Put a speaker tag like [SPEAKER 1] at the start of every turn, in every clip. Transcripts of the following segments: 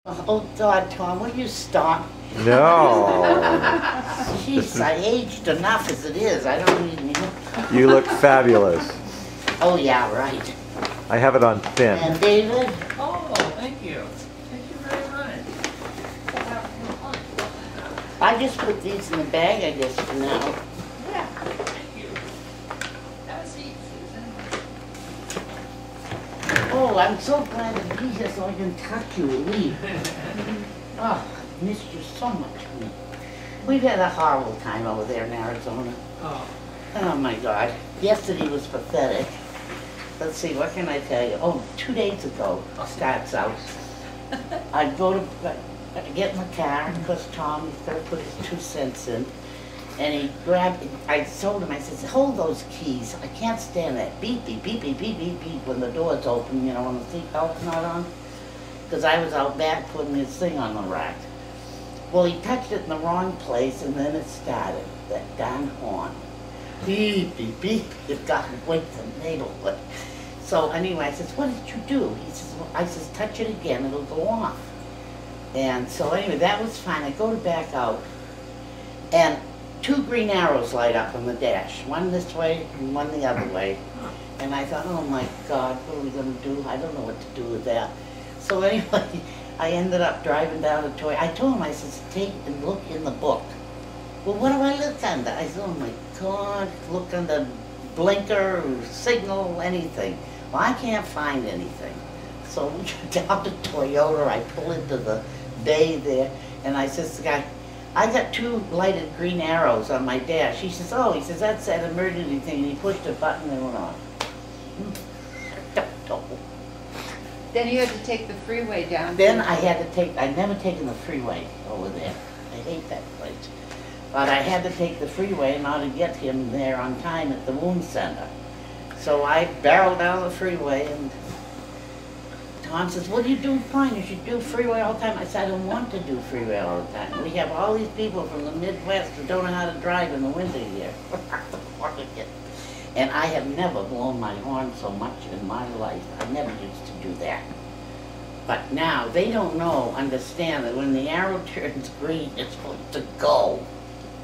[SPEAKER 1] Oh God, Tom, will you stop?
[SPEAKER 2] No.
[SPEAKER 1] Jeez, I aged enough as it is. I don't need any.
[SPEAKER 2] You look fabulous.
[SPEAKER 1] Oh yeah, right.
[SPEAKER 2] I have it on thin.
[SPEAKER 1] And David?
[SPEAKER 3] Oh, thank you. Thank you very much.
[SPEAKER 1] I just put these in the bag, I guess, for now.
[SPEAKER 3] Yeah, thank you. Have a seat, Susan.
[SPEAKER 1] Oh, I'm so glad to be here so I can talk to you and leave. Oh, I missed you so much. We've had a horrible time over there in Arizona.
[SPEAKER 3] Oh.
[SPEAKER 1] Oh my God. Yesterday was pathetic. Let's see, what can I tell you? Oh, 2 days ago, starts out. I go to get in the car, because Tom, he's got to put his 2 cents in. And he grabbed, I told him, I said, hold those keys. I can't stand that beep, beep, beep, beep, beep, beep, beep when the door's open, you know, when the seatbelt's not on. Because I was out back putting his thing on the rack. Well, he touched it in the wrong place, and then it started, that darn horn. Beep, beep, beep. It got away the neighborhood. So anyway, I says, what did you do? He says, well, I says, touch it again, it'll go off. And so anyway, that was fine. I go to back out, and 2 green arrows light up on the dash. One this way and one the other way. And I thought, oh my God, what are we going to do? I don't know what to do with that. So anyway, I ended up driving down to Toy. I told him, I said, take and look in the book. Well, what do I look under? I said, oh my God, look under blinker, signal, anything. Well, I can't find anything. So we get down to Toyota, I pull into the bay there, and I says to the guy, I got 2 lighted green arrows on my dash. He says, oh, he says, that's that emergency thing. And he pushed a button and it went on. I don't know.
[SPEAKER 4] Then you had to take the freeway down.
[SPEAKER 1] Then I had to take, I'd never taken the freeway over there. I hate that place. But I had to take the freeway in order to get him there on time at the wound center. So I barreled down the freeway, and Tom says, what do you do? Fine, you should do freeway all the time. I said, I don't want to do freeway all the time. We have all these people from the Midwest who don't know how to drive in the winter here. And I have never blown my horn so much in my life. I never used to do that. But now, they don't know, understand that when the arrow turns green, it's supposed to go.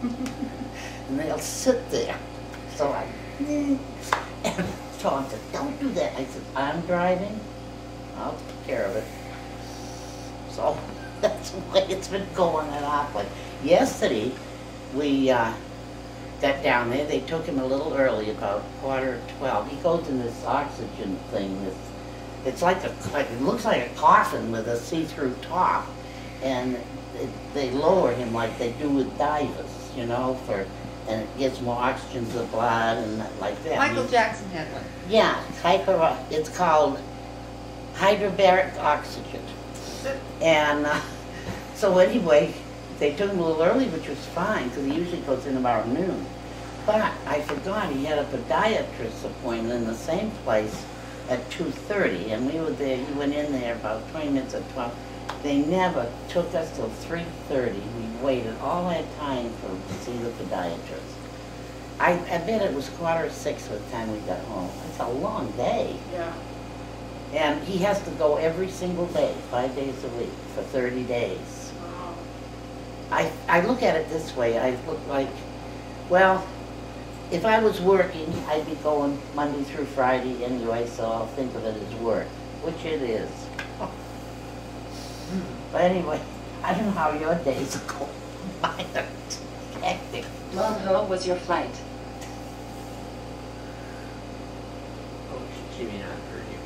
[SPEAKER 1] And they'll sit there. So I, and Tom said, don't do that. I said, I'm driving. I'll take care of it. So that's the way it's been going at Auckland. Yesterday, we got down there. They took him a little early, about 11:45. He goes in this oxygen thing. It's like it looks like a coffin with a see-through top, and they lower him like they do with divers, you know, and it gives more oxygen to the blood and like that.
[SPEAKER 4] Michael Jackson had one.
[SPEAKER 1] Yeah, it's called hyperbaric oxygen. And so anyway, they took him a little early, which was fine, because he usually goes in about noon. But I forgot he had a podiatrist appointment in the same place at 2:30, and we were there. He went in there about 20 minutes at 12. They never took us till 3:30. We waited all that time to see the podiatrist. I bet it was 5:45 by the time we got home. It's a long day.
[SPEAKER 4] Yeah.
[SPEAKER 1] And he has to go every single day, 5 days a week, for 30 days.
[SPEAKER 4] Wow.
[SPEAKER 1] I look at it this way. I look like, well, if I was working, I'd be going Monday through Friday anyway, so I'll think of it as work, which it is. But anyway, I don't know how your days are going. Mine are hectic.
[SPEAKER 4] How was your flight?
[SPEAKER 3] Oh, she may not have heard you.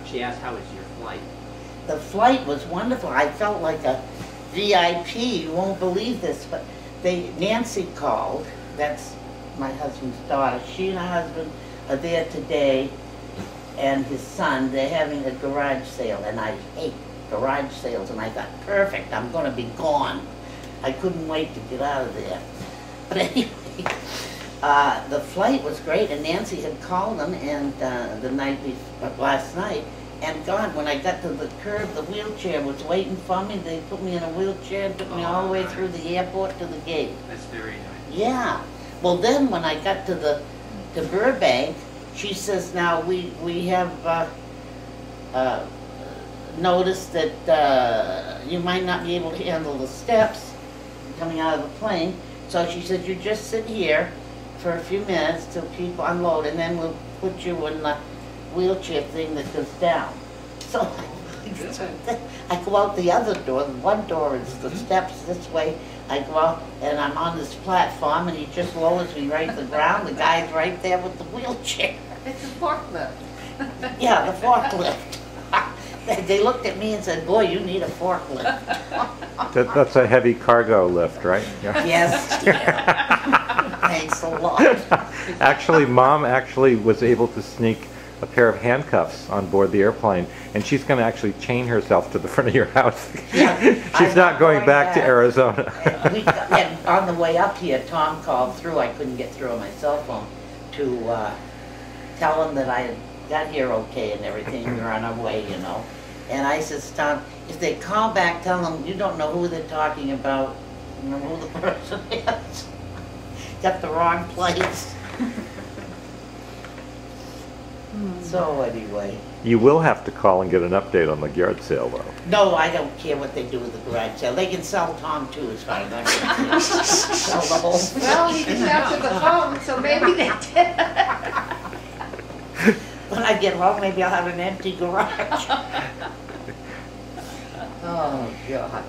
[SPEAKER 3] She asked, how was your flight?
[SPEAKER 1] The flight was wonderful. I felt like a VIP. You won't believe this, but Nancy called. That's my husband's daughter. She and her husband are there today, and his son. They're having a garage sale, and I hate garage sales. And I thought, perfect, I'm going to be gone. I couldn't wait to get out of there. But anyway, the flight was great, and Nancy had called them, and last night. And God, when I got to the curb, the wheelchair was waiting for me. They put me in a wheelchair and took me all the way through the airport to the gate.
[SPEAKER 3] That's very nice.
[SPEAKER 1] Yeah. Well, then when I got to Burbank, she says, now, we have noticed that you might not be able to handle the steps coming out of the plane. So she said, you just sit here for a few minutes till people unload, and then we'll put you in the wheelchair thing that goes down. So I go out the other door. One door is the steps this way. I go out and I'm on this platform, and he just lowers me right to the ground. The guy's right there with the wheelchair.
[SPEAKER 4] It's a forklift.
[SPEAKER 1] Yeah, the forklift. They looked at me and said, boy, you need a forklift.
[SPEAKER 2] That's a heavy cargo lift, right? Yeah.
[SPEAKER 1] Yes. Thanks a lot.
[SPEAKER 2] Actually, Mom actually was able to sneak a pair of handcuffs on board the airplane, and she's going to actually chain herself to the front of your house.
[SPEAKER 1] Yeah,
[SPEAKER 2] She's not going back to Arizona.
[SPEAKER 1] And on the way up here, Tom called through. I couldn't get through on my cell phone to tell him that I had got here okay and everything. We were on our way, you know. And I says, Tom, if they call back, tell them you don't know who they're talking about, you know who the person is. Got the wrong place. So anyway.
[SPEAKER 2] You will have to call and get an update on the yard sale, though.
[SPEAKER 1] No, I don't care what they do with the garage sale. They can sell Tom too, as far as I'm concerned. Sell the whole thing.
[SPEAKER 4] Well, he didn't answer the phone, so maybe they did.
[SPEAKER 1] When I get home, maybe I'll have an empty garage. Oh, God.